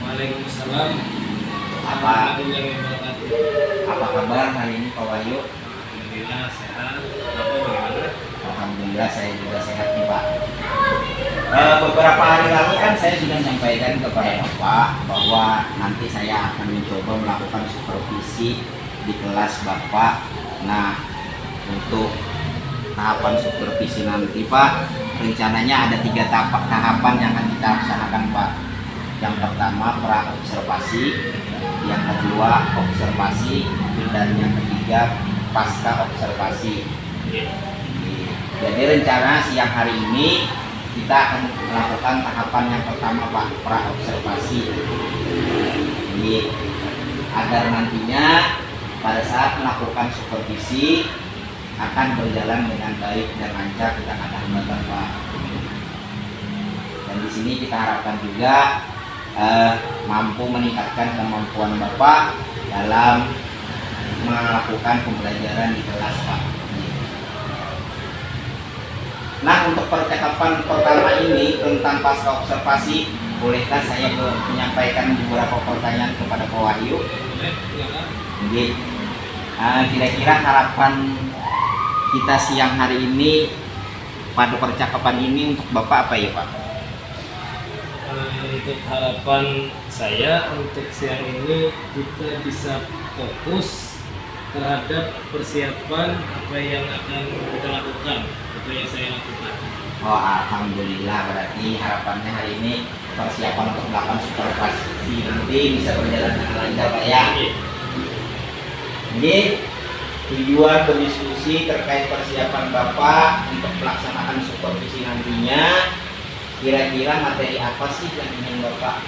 Waalaikumsalam. Apa Warahmatullahi wabarakatuh. apa kabar hari ini Pak Wahyu? Alhamdulillah sehat. Bapak bagaimana? Alhamdulillah saya juga sehat nih Pak. Beberapa hari lalu kan saya sudah menyampaikan kepada Bapak bahwa nanti saya akan mencoba melakukan supervisi di kelas Bapak. Nah, untuk tahapan supervisi nanti Pak, rencananya ada 3 tahapan yang akan kita laksanakan Pak. Yang pertama pra-observasi, yang kedua observasi, dan yang ketiga pasca observasi. Jadi rencana siang hari ini kita akan melakukan tahapan yang pertama Pak, pra-observasi. Jadi agar nantinya pada saat melakukan supervisi akan berjalan dengan baik dan lancar, tidak ada hambatan Pak. Dan di sini kita harapkan juga mampu meningkatkan kemampuan Bapak dalam melakukan pembelajaran di kelas Pak. Nah, untuk percakapan pertama ini tentang pasca observasi, bolehkah saya menyampaikan beberapa pertanyaan kepada Pak Wahyu? Jadi, kira-kira harapan kita siang hari ini pada percakapan ini untuk Bapak apa ya Pak? Untuk harapan saya untuk siang ini kita bisa fokus terhadap persiapan apa yang akan kita lakukan, apa yang saya lakukan. Oh, alhamdulillah, berarti harapannya hari ini persiapan untuk melakukan supervisi nanti bisa berjalan dengan lancar Pak ya. Ini tujuan berdiskusi terkait persiapan Bapak untuk pelaksanaan supervisi nantinya. Kira-kira materi apa sih yang ingin Bapak?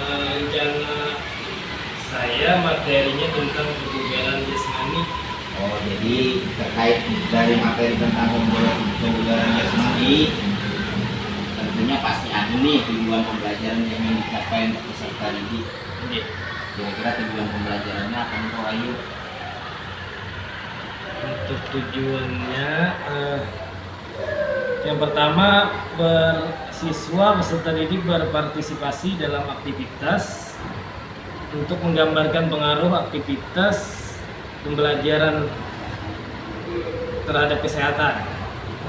Rencana saya materinya tentang kebugaran jasmani. Oh, jadi terkait dari materi tentang kebugaran jasmani, tentunya pasti ada nih tujuan pembelajaran yang ingin dicapai untuk peserta didik. Kira-kira tujuan pembelajarannya akan Pak Wahyu? Untuk tujuannya yang pertama, siswa peserta didik berpartisipasi dalam aktivitas untuk menggambarkan pengaruh aktivitas pembelajaran terhadap kesehatan.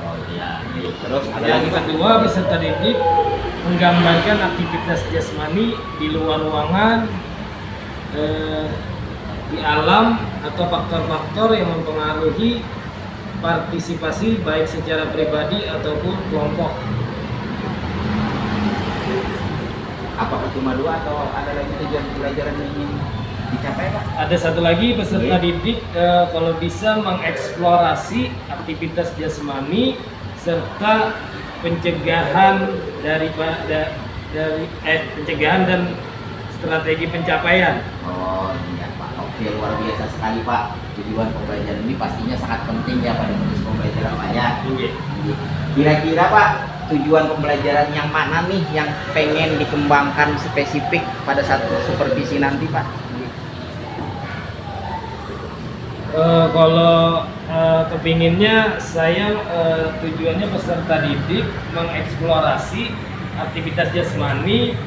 Oh iya. Terus ada Yang lagi Pak? kedua, peserta didik menggambarkan aktivitas jasmani di luar ruangan, di alam atau faktor-faktor yang mempengaruhi partisipasi baik secara pribadi ataupun kelompok. Apakah cuma 2 atau ada lagi tujuan pembelajaran yang ingin dicapai Pak? Ada satu lagi, peserta didik kalau bisa mengeksplorasi aktivitas jasmani serta pencegahan pencegahan dan strategi pencapaian. Oh iya Pak, oke, luar biasa sekali Pak. Tujuan pembelajaran ini pastinya sangat penting ya pada proses pembelajaran Pak ya. Kira-kira Pak, tujuan pembelajaran yang mana nih yang pengen dikembangkan spesifik pada saat supervisi nanti Pak? Kalau kepinginnya saya tujuannya peserta didik mengeksplorasi aktivitas jasmani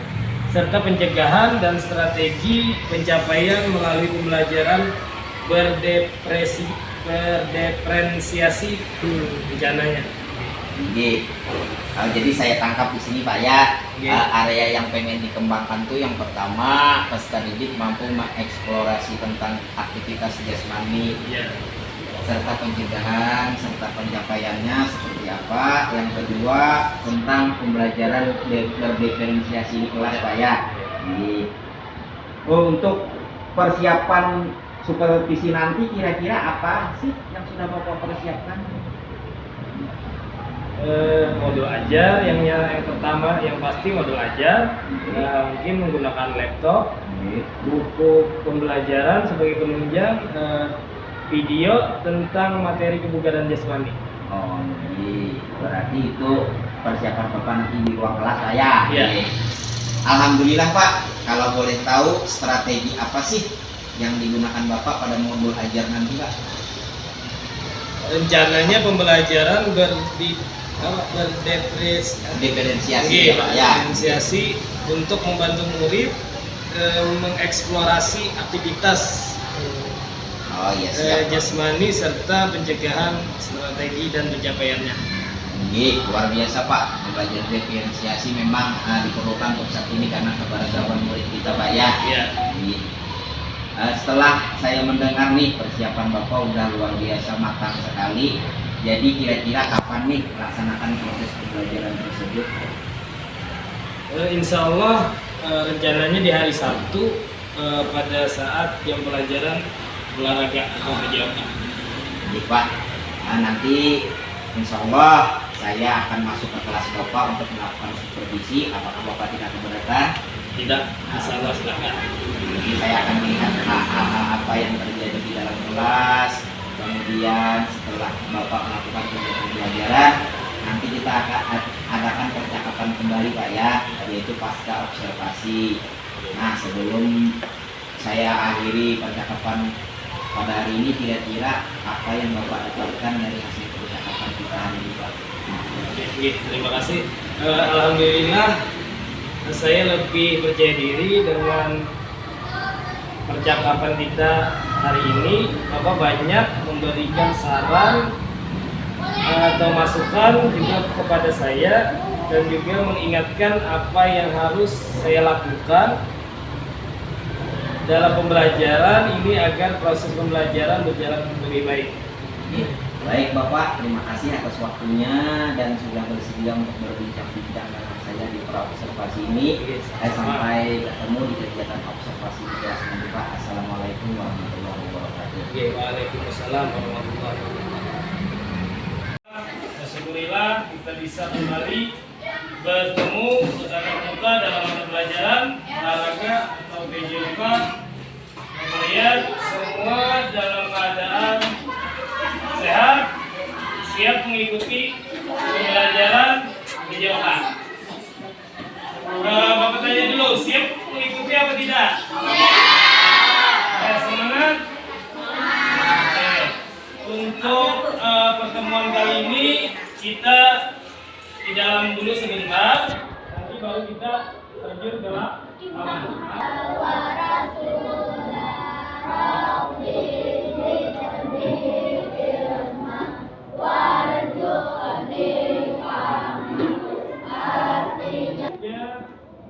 serta pencegahan dan strategi pencapaian melalui pembelajaran berdiferensiasi rencananya. Jadi saya tangkap di sini Pak ya, Oke. area yang pengen dikembangkan tuh yang pertama peserta didik mampu mengeksplorasi tentang aktivitas jasmani serta pencegahan serta pencapaiannya seperti apa. Yang kedua tentang pembelajaran berdiferensiasi di kelas Pak ya. Jadi, untuk persiapan supervisi nanti kira-kira apa sih yang sudah Bapak persiapkan? Modul ajar yang pertama yang pasti modul ajar, mungkin menggunakan laptop, buku pembelajaran sebagai penunjang, video tentang materi kebugaran jasmani. Oh, jadi berarti itu persiapan Bapak nanti di ruang kelas saya. Iya. Alhamdulillah Pak, kalau boleh tahu strategi apa sih yang digunakan Bapak pada modul ajar nanti Pak? Rencananya pembelajaran Diferensiasi ya Pak ya. Diferensiasi untuk membantu murid mengeksplorasi aktivitas Oh iya siap. jasmani serta pencegahan strategi dan pencapaiannya. Oke, luar biasa Pak. Belajar diferensiasi memang diperlukan untuk saat ini karena keberagaman murid kita Pak ya. Iya. Setelah saya mendengar nih persiapan Bapak udah luar biasa matang sekali. Jadi kira-kira kapan nih melaksanakan proses pembelajaran tersebut? Insya Allah rencananya di hari Sabtu pada saat jam pelajaran olahraga atau PJOK. Jadi Pak, nanti insya Allah saya akan masuk ke kelas Bapak untuk melakukan supervisi. Apakah Bapak tidak keberatan? Tidak, insya Allah silakan. Jadi saya akan melihat hal-hal apa yang terjadi di dalam kelas. Kemudian setelah Bapak melakukan pembelajaran, nanti kita akan adakan percakapan kembali Pak ya, yaitu pasca observasi. Nah sebelum saya akhiri percakapan pada hari ini, kira-kira apa yang Bapak dapatkan dari hasil percakapan kita hari ini Pak? Oke, terima kasih. Alhamdulillah saya lebih percaya diri dengan percakapan kita hari ini. Bapak banyak memberikan saran atau masukan juga kepada saya dan juga mengingatkan apa yang harus saya lakukan dalam pembelajaran ini agar proses pembelajaran berjalan lebih baik. Baik Bapak, terima kasih atas waktunya dan sudah bersedia untuk berbincang-bincang dengan saya di observasi ini. Sampai ketemu di kegiatan observasi di kelas nanti Pak. Assalamualaikum warahmatullahi wabarakatuh. Waalaikumsalam warahmatullahi wabarakatuh. Alhamdulillah kita bisa kembali bertemu tatap muka dalam mata pelajaran olahraga atau PJOK. Kemudian semua dalam keadaan sehat, siap mengikuti pembelajaran PJOK. Bapak tanya dulu, siap mengikuti apa tidak? Semangat. Oke. Untuk pertemuan kali ini kita di dalam dulu sebentar, nanti baru kita terjun ke lapangan.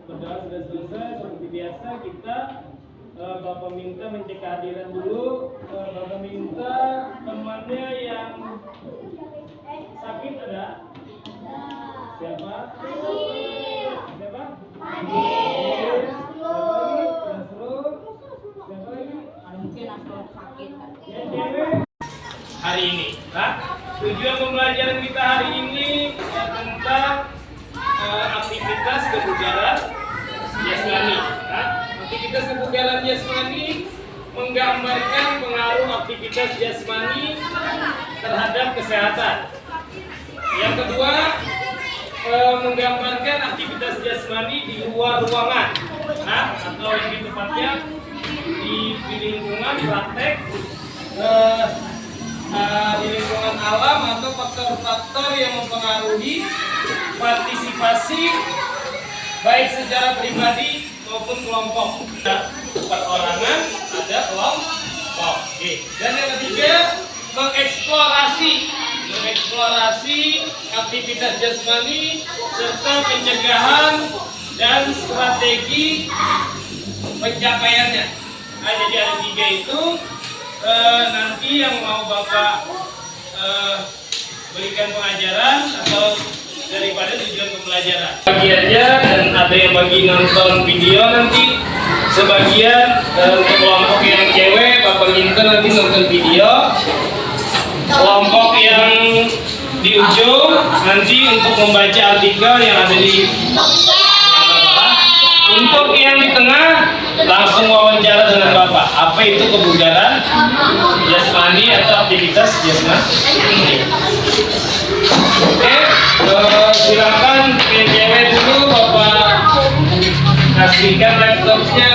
Berdoa sudah selesai, seperti biasa kita Bapak minta mencek kehadiran dulu. Bapak minta temannya yang sakit ada? Siapa? Siapa? Siapa lagi? Yang cewek? Hari ini, tujuan pembelajaran kita hari ini tentang aktivitas kebugaran jasmani. Aktivitas kebugaran jasmani menggambarkan pengaruh aktivitas jasmani terhadap kesehatan. Yang kedua, menggambarkan aktivitas jasmani di luar ruangan, atau lebih tepatnya di lingkungan praktek, di lingkungan alam atau faktor-faktor yang mempengaruhi partisipasi baik secara pribadi maupun kelompok. Ada perorangan, ada kelompok. Dan yang ketiga, mengeksplorasi aktivitas jasmani serta pencegahan dan strategi pencapaiannya. Jadi ada tiga itu. Nanti yang mau Bapak berikan pengajaran atau daripada tujuan pembelajaran bagi aja, dan ada yang bagi nonton video nanti sebagian. Untuk kelompok yang cewek Bapak minta nanti nonton video. Kelompok yang di ujung nanti untuk membaca artikel yang ada di untuk yang di tengah langsung wawancara dengan Bapak. Apa itu kebugaran jasmani atau aktivitas jasmani? Oke, silakan PJW dulu Bapak kasihkan laptopnya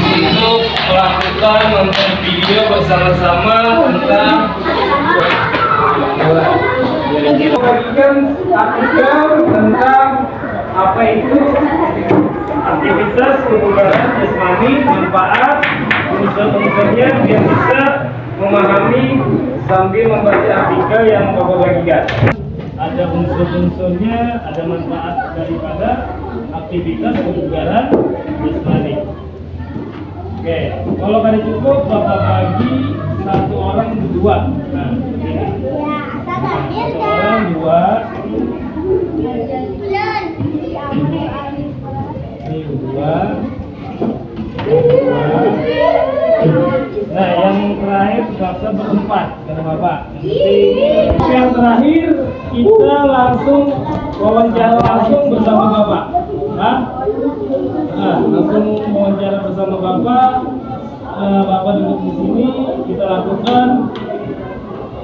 untuk melakukan nonton video bersama-sama tentang Bagikan artikel tentang apa itu aktivitas kebugaran jasmani, manfaat, unsur-unsurnya biar bisa memahami sambil membaca artikel yang Bapak bagikan. Ada unsur-unsurnya, ada manfaat daripada aktivitas kebugaran jasmani. Oke, kalau kada cukup Bapak bagi satu orang dua. Nah, ini. Satu orang dua. Ini dua. Nah, yang terakhir terpaksa berempat kata Bapak. Yang terakhir kita langsung wawancara langsung bersama Bapak. Nah, langsung wawancara bersama Bapak. Bapak duduk di sini, kita lakukan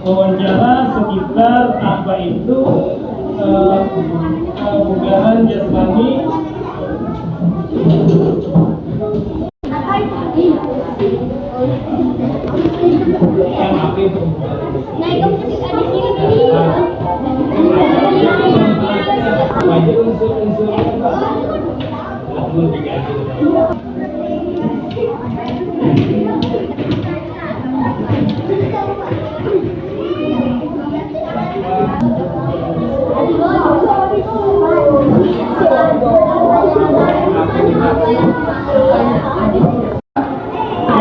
wawancara sekitar apa itu kebugaran jasmani. Yang apa itu?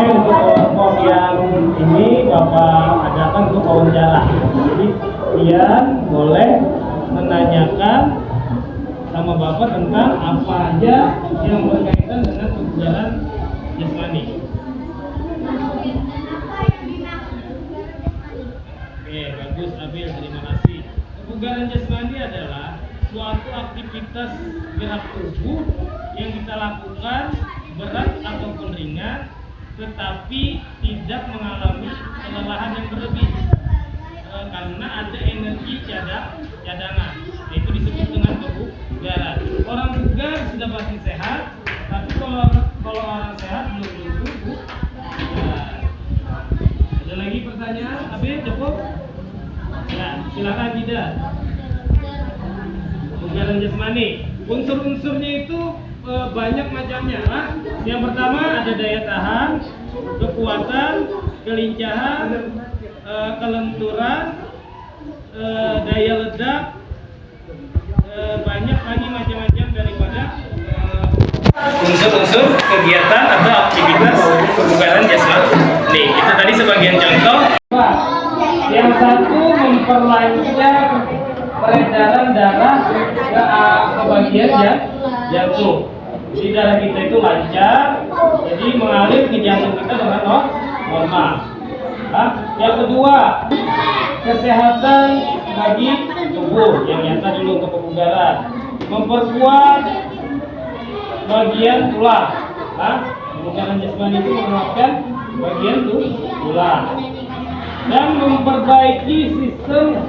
Untuk kelompok yang ini Bapak adakan untuk wawancara. Jadi kalian boleh menanyakan sama Bapak tentang apa aja yang berkaitan dengan kebugaran jasmani. Oke, bagus Abil, terima kasih. Kebugaran jasmani adalah suatu aktivitas gerak tubuh yang kita lakukan berat ataupun ringan, tetapi tidak mengalami kelelahan yang berlebih karena ada energi cadangan, itu disebut dengan kebugaran. Orang bugar sudah pasti sehat, tapi kalau orang sehat belum tentu bugar. Ada lagi pertanyaan? Abi, cukup? Ya, silakan tidak. Kebugaran jasmani, unsur-unsurnya itu banyak macamnya. Yang pertama ada daya tahan, kekuatan, kelincahan, kelenturan, daya ledak, banyak lagi macam-macam daripada unsur-unsur kegiatan atau aktivitas kebugaran jasmani. Nih, itu tadi sebagian contoh. Yang satu memperlancar peredaran darah ke bagian jantung. Jadi darah kita itu lancar, jadi mengalir ke jantung kita dengan normal. Yang kedua, kesehatan bagi tubuh, yang nyata dulu untuk kebugaran. Memperkuat bagian tulang. Kebugaran jasmani itu menguatkan bagian tulang dan memperbaiki sistem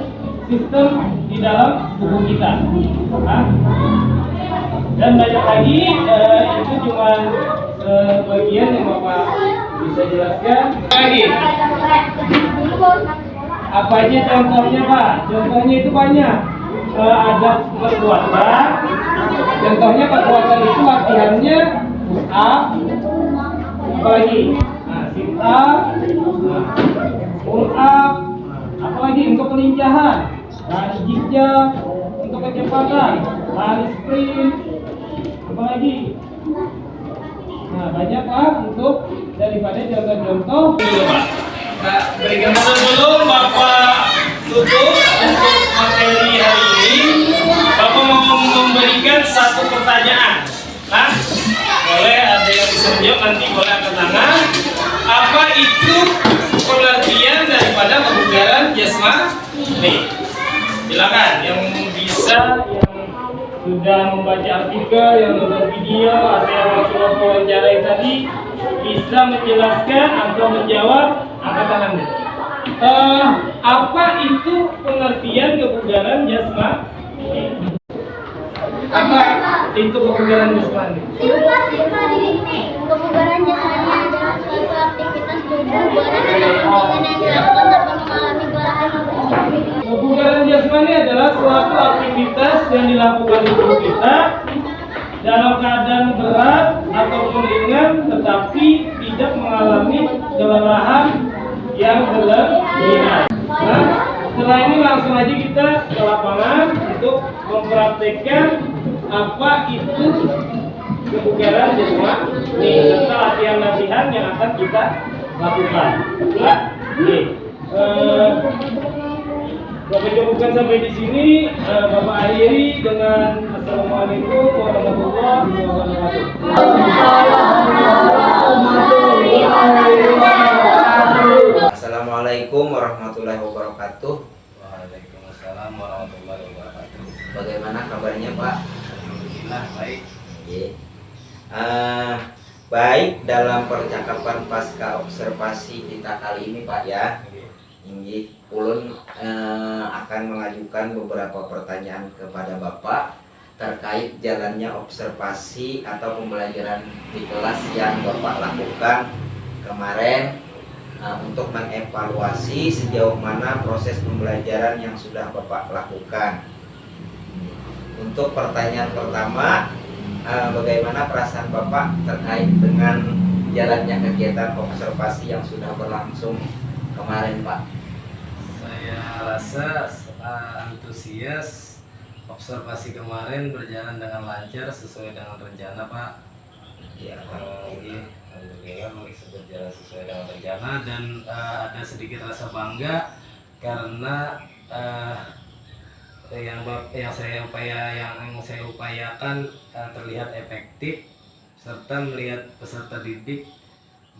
di dalam tubuh kita. Dan banyak lagi, itu cuma sebagian yang Bapak bisa jelaskan. Lagi, apa aja contohnya Pak? Contohnya itu banyak. Ada kekuatan. Contohnya kekuatan itu latihannya push up. Apa lagi? Sit up, pull up. Apa lagi untuk kelincahan? Lari jejak, untuk kecepatan, lari sprint. Apa lagi? Nah, banyak Pak untuk daripada contoh-contoh. Berikan sebelum Bapak tutup untuk materi hari ini, Bapak mau memberikan satu pertanyaan. Boleh ada yang bisa menjawab, nanti boleh angkat tangan. Apa itu pengertian daripada kebugaran jasmani? Silakan yang bisa, yang sudah membaca artikel, yang nonton video, atau yang langsung wawancara tadi bisa menjelaskan atau menjawab, angkat tangannya. Apa itu pengertian kebugaran jasmani? Apa itu kebugaran jasmani? Kebugaran jasmani adalah suatu aktivitas tubuh Kebugaran jasmani adalah suatu aktivitas yang dilakukan di tubuh kita dalam keadaan berat ataupun ringan, tetapi tidak mengalami kelelahan yang berlebihan. Nah, setelah ini langsung aja kita ke lapangan untuk mempraktekkan apa itu kebugaran jasmani serta latihan-latihan yang akan kita lakukan. Ya, Bapak cukupkan sampai di sini. Bapak akhiri dengan Assalamualaikum warahmatullahi wabarakatuh. Assalamualaikum warahmatullahi wabarakatuh. Waalaikumsalam warahmatullahi wabarakatuh. Bagaimana kabarnya Pak? Alhamdulillah baik. Oke. Baik, dalam percakapan pasca observasi kita kali ini Pak ya, ini Ulun akan mengajukan beberapa pertanyaan kepada Bapak terkait jalannya observasi atau pembelajaran di kelas yang Bapak lakukan kemarin, untuk mengevaluasi sejauh mana proses pembelajaran yang sudah Bapak lakukan. Untuk pertanyaan pertama, bagaimana perasaan Bapak terkait dengan jalannya kegiatan observasi yang sudah berlangsung kemarin Pak? Saya rasa antusias. Observasi kemarin berjalan dengan lancar sesuai dengan rencana Pak. Ya, Alhamdulillah berjalan sesuai dengan rencana dan ada sedikit rasa bangga karena yang saya upayakan terlihat efektif serta melihat peserta didik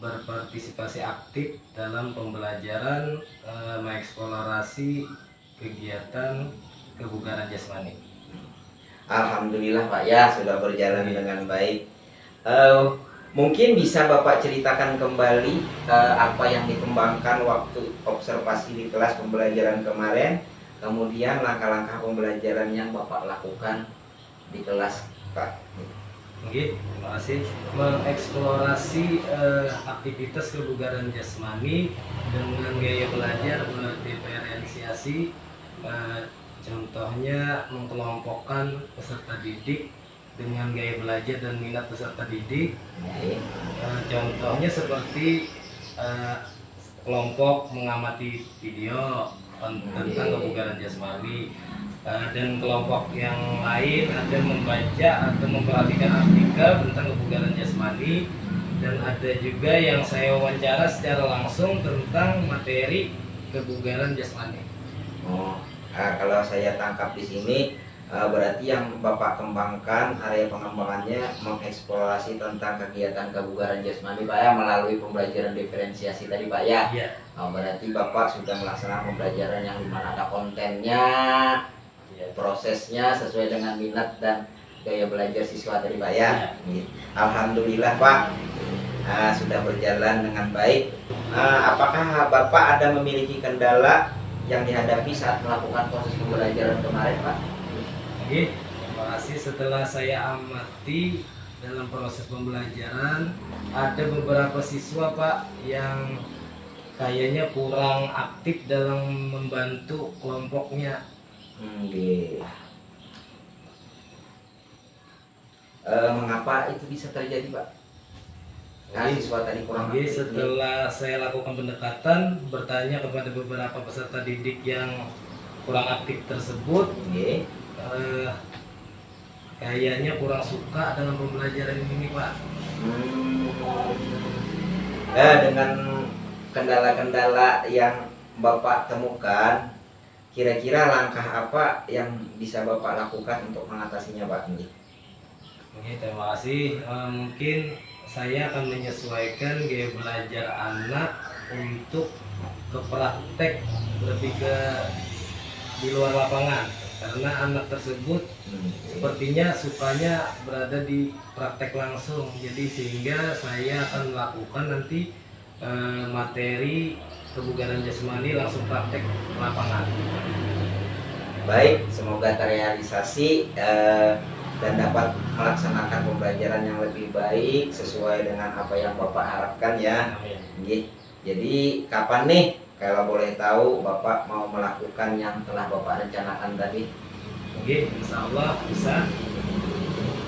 berpartisipasi aktif dalam pembelajaran mengeksplorasi kegiatan kebugaran jasmani. Alhamdulillah Pak ya, sudah berjalan dengan baik. Mungkin bisa Bapak ceritakan kembali apa yang dikembangkan waktu observasi di kelas pembelajaran kemarin, kemudian langkah-langkah pembelajaran yang Bapak lakukan di kelas Pak. Oke, terima kasih. Mengeksplorasi aktivitas kebugaran jasmani dengan gaya belajar berdiferensiasi, contohnya mengkelompokkan peserta didik dengan gaya belajar dan minat peserta didik. Contohnya seperti kelompok mengamati video tentang kebugaran jasmani, dan kelompok yang lain ada membaca atau memperhatikan artikel tentang kebugaran jasmani, dan ada juga yang saya wawancara secara langsung tentang materi kebugaran jasmani. Kalau saya tangkap di sini, berarti yang Bapak kembangkan, area pengembangannya mengeksplorasi tentang kegiatan kebugaran jasmani Pak ya, melalui pembelajaran diferensiasi tadi Pak ya. Berarti Bapak sudah melaksanakan pembelajaran yang dimana ada kontennya, prosesnya sesuai dengan minat dan gaya belajar siswa tadi Pak ya. Alhamdulillah Pak, sudah berjalan dengan baik. Apakah Bapak ada memiliki kendala yang dihadapi saat melakukan proses pembelajaran kemarin Pak? Oke, terima kasih. Setelah saya amati dalam proses pembelajaran, ada beberapa siswa Pak yang kayaknya kurang aktif dalam membantu kelompoknya. Mengapa itu bisa terjadi Pak? Siswa tadi kurang aktif. Setelah saya lakukan pendekatan, bertanya kepada beberapa peserta didik yang kurang aktif tersebut, kayaknya kurang suka dalam pembelajaran ini Pak. Dengan kendala-kendala yang Bapak temukan, kira-kira langkah apa yang bisa Bapak lakukan untuk mengatasinya Pak? Oke, terima kasih. Mungkin saya akan menyesuaikan gaya belajar anak untuk ke praktek, lebih ke di luar lapangan, karena anak tersebut sepertinya sukanya berada di praktek langsung. Jadi sehingga saya akan melakukan nanti materi kebugaran jasmani langsung praktek lapangan. Baik, semoga terrealisasi dan dapat melaksanakan pembelajaran yang lebih baik sesuai dengan apa yang Bapak harapkan ya. Amin. Jadi kapan nih kalau boleh tahu Bapak mau melakukan yang telah Bapak rencanakan tadi? Oke, insya Allah bisa.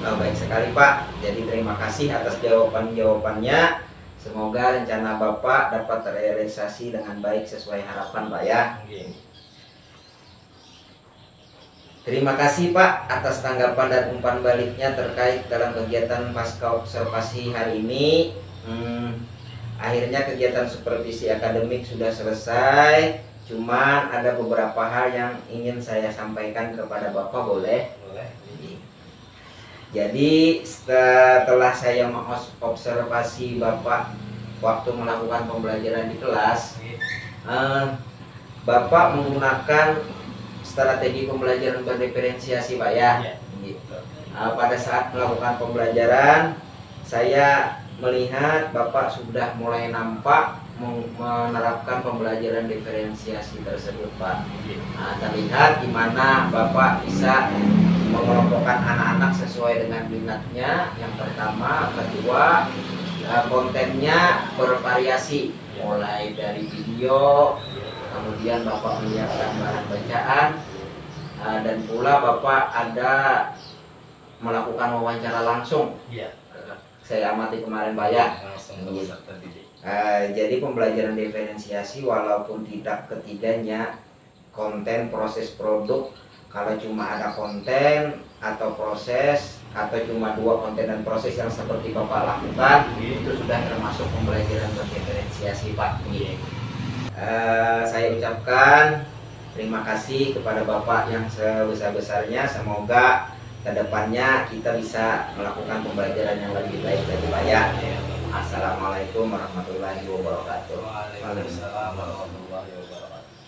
Oh, baik sekali Pak. Jadi terima kasih atas jawaban-jawabannya. Semoga rencana Bapak dapat terrealisasi dengan baik sesuai harapan Pak ya. Oke. Terima kasih Pak atas tanggapan dan umpan baliknya terkait dalam kegiatan pasca observasi hari ini. Akhirnya kegiatan supervisi akademik sudah selesai. Cuman ada beberapa hal yang ingin saya sampaikan kepada Bapak, boleh? Boleh. Jadi setelah saya mengobservasi Bapak waktu melakukan pembelajaran di kelas, Bapak menggunakan strategi pembelajaran berdiferensiasi Pak ya. Ya. Gitu. Pada saat melakukan pembelajaran, saya melihat Bapak sudah mulai nampak menerapkan pembelajaran diferensiasi tersebut Pak. Terlihat di mana Bapak bisa mengelompokkan anak-anak sesuai dengan minatnya. Yang pertama, kedua, kontennya bervariasi, mulai dari video, kemudian Bapak menyiapkan bahan bacaan, dan pula Bapak ada melakukan wawancara langsung. Iya. Saya amati kemarin Pak ya. Langsung ke peserta didik. Jadi pembelajaran diferensiasi walaupun tidak ketiganya konten proses produk, kalau cuma ada konten atau proses atau cuma dua konten dan proses yang seperti Bapak lakukan, itu sudah termasuk pembelajaran berdiferensiasi Pak. Saya ucapkan terima kasih kepada Bapak yang sebesar-besarnya. Semoga kedepannya kita bisa melakukan pembelajaran yang lebih baik lagi Pak ya. Assalamualaikum warahmatullahi wabarakatuh. Waalaikumsalam warahmatullahi wabarakatuh.